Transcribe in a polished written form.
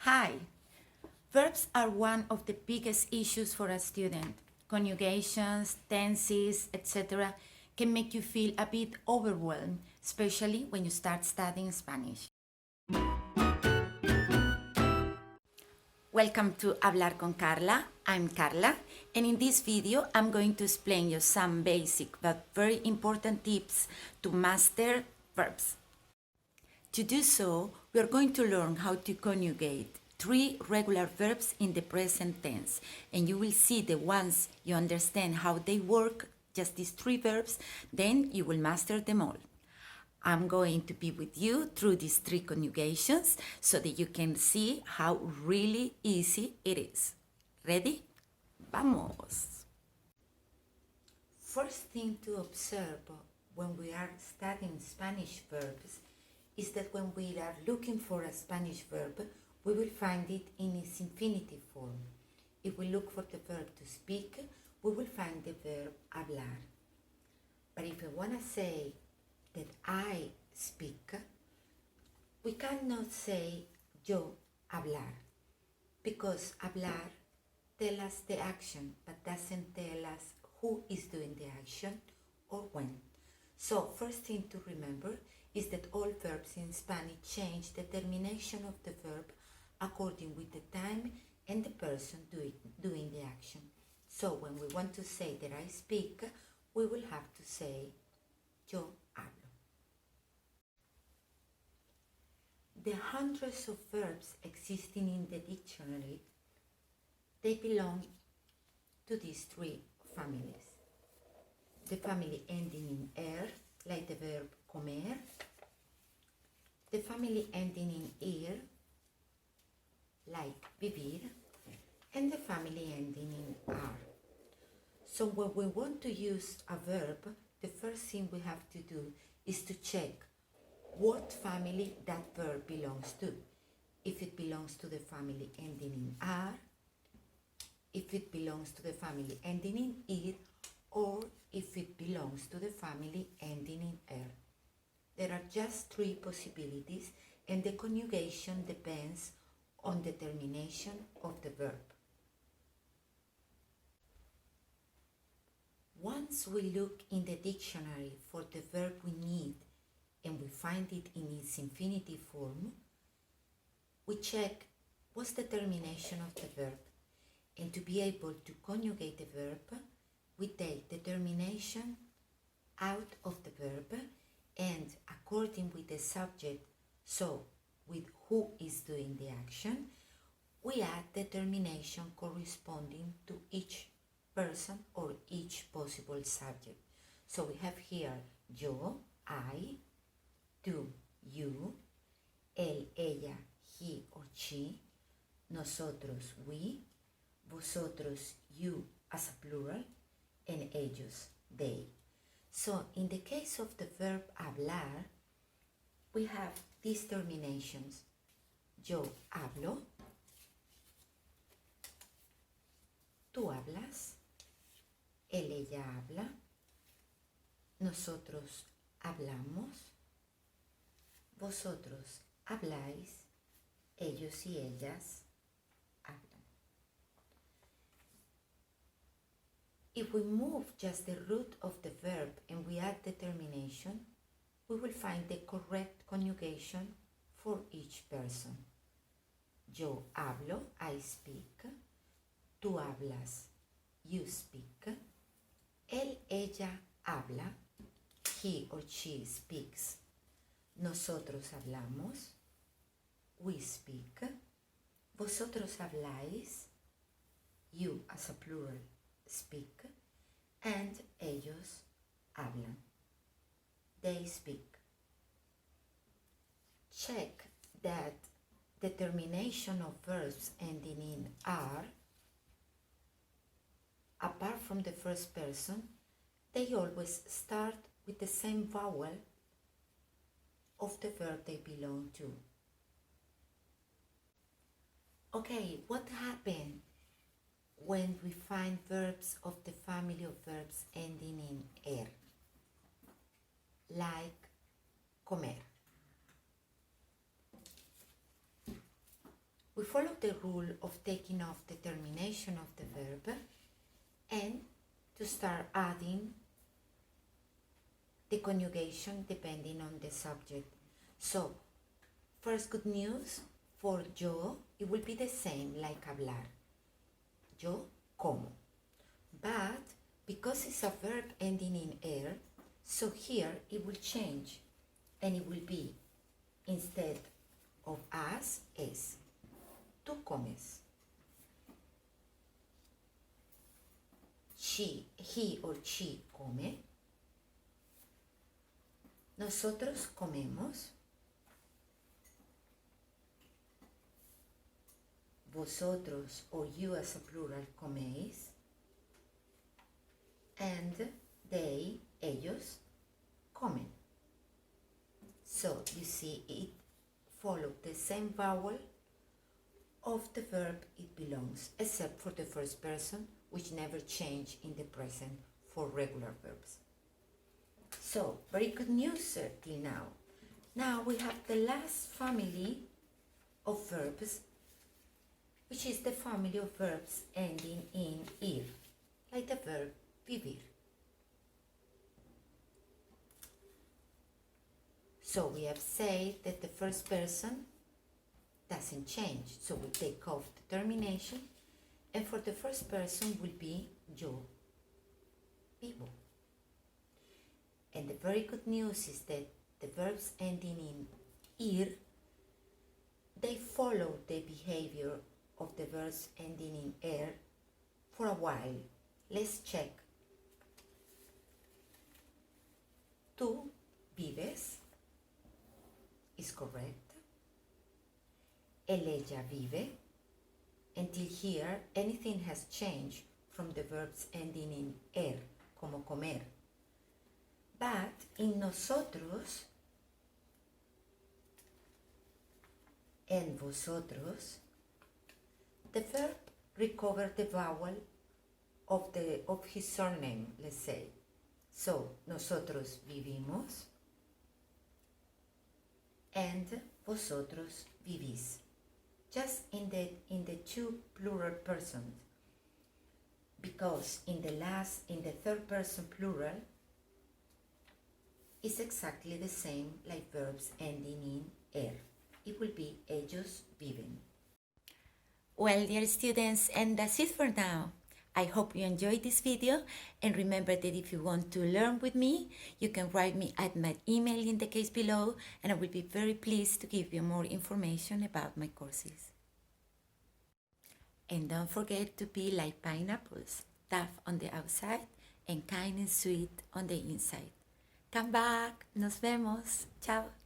Hi. Verbs are one of the biggest issues for a student. Conjugations, tenses, etc. can make you feel a bit overwhelmed, especially when you start studying Spanish. Welcome to Hablar con Karla. I'm Karla, and in this video I'm going to explain you some basic but very important tips to master verbs. To do so, we are going to learn how to conjugate 3 regular verbs in the present tense, and you will see that once you understand how they work, just these 3 verbs, then you will master them all. I'm going to be with you through these 3 conjugations so that you can see how really easy it is. Ready? Vamos! First thing to observe when we are studying Spanish verbs is that when we are looking for a Spanish verb, we will find it in its infinitive form. If we look for the verb to speak, we will find the verb hablar. But if we want to say that I speak, we cannot say yo hablar, because hablar tells us the action but doesn't tell us who is doing the action or when. So first thing to remember is that all verbs in Spanish change the termination of the verb according with the time and the person doing the action. So when we want to say that I speak, we will have to say yo hablo. The hundreds of verbs existing in the dictionary, they belong to these 3 families. The family ending in er, like the verb comer. The family ending in ir, like vivir. And the family ending in ar. So when we want to use a verb, the first thing we have to do is to check what family that verb belongs to. If it belongs to the family ending in ar, if it belongs to the family ending in ir, or if it belongs to the family ending in er. There are just 3 possibilities, and the conjugation depends on the termination of the verb. Once we look in the dictionary for the verb we need and we find it in its infinitive form, we check what's the termination of the verb. And to be able to conjugate the verb, we take the termination out of the verb, and according with the subject, so with who is doing the action, we add the termination corresponding to each person or each possible subject. So we have here yo, I, tú, you, él, ella, he or she, nosotros, we, vosotros, you as a plural, and ellos, they. So in the case of the verb hablar, we have these terminations. Yo hablo, tú hablas, él, ella habla, nosotros hablamos, vosotros habláis, ellos y ellas hablan. If we move just the root of the verb and we add the termination, we will find the correct conjugation for each person. Yo hablo, I speak. Tú hablas, you speak. Él, ella habla, he or she speaks. Nosotros hablamos, we speak. Vosotros habláis, you as a plural speak, and ellos hablan, they speak. Check that the termination of verbs ending in ar, apart from the first person, they always start with the same vowel of the verb they belong to. Okay, what happened when we find verbs of the family of verbs ending in er, like comer? we follow the rule of taking off the termination of the verb and to start adding the conjugation depending on the subject. So, first good news, for yo, it will be the same like hablar. Yo como. But because it's a verb ending in er, so here it will change and it will be, instead of as, es. Tú comes. He or she come. Nosotros comemos. Vosotros or you as a plural coméis. And they, ellos, comen. So you see it followed the same vowel of the verb it belongs, except for the first person, which never changed in the present for regular verbs. So, very good news till now. Now we have the last family of verbs, which is the family of verbs ending in ir, like the verb vivir. So we have said that the first person doesn't change, so we take off the termination, and for the first person will be yo vivo. And the very good news is that the verbs ending in ir, they follow the behavior of the verbs ending in er for a while. Let's check. Tú vives is correct. Ella vive. Until here, anything has changed from the verbs ending in er, como comer. But in nosotros and vosotros, the verb recovered the vowel of his surname, let's say. So, nosotros vivimos and vosotros vivís. Just in the two plural persons, because in the third person plural, is exactly the same like verbs ending in er. It will be ellos viven. Well, dear students, and that's it for now. I hope you enjoyed this video, and remember that if you want to learn with me, you can write me at my email in the case below, and I will be very pleased to give you more information about my courses. And don't forget to be like pineapples, tough on the outside and kind and sweet on the inside. Come back, nos vemos, chao.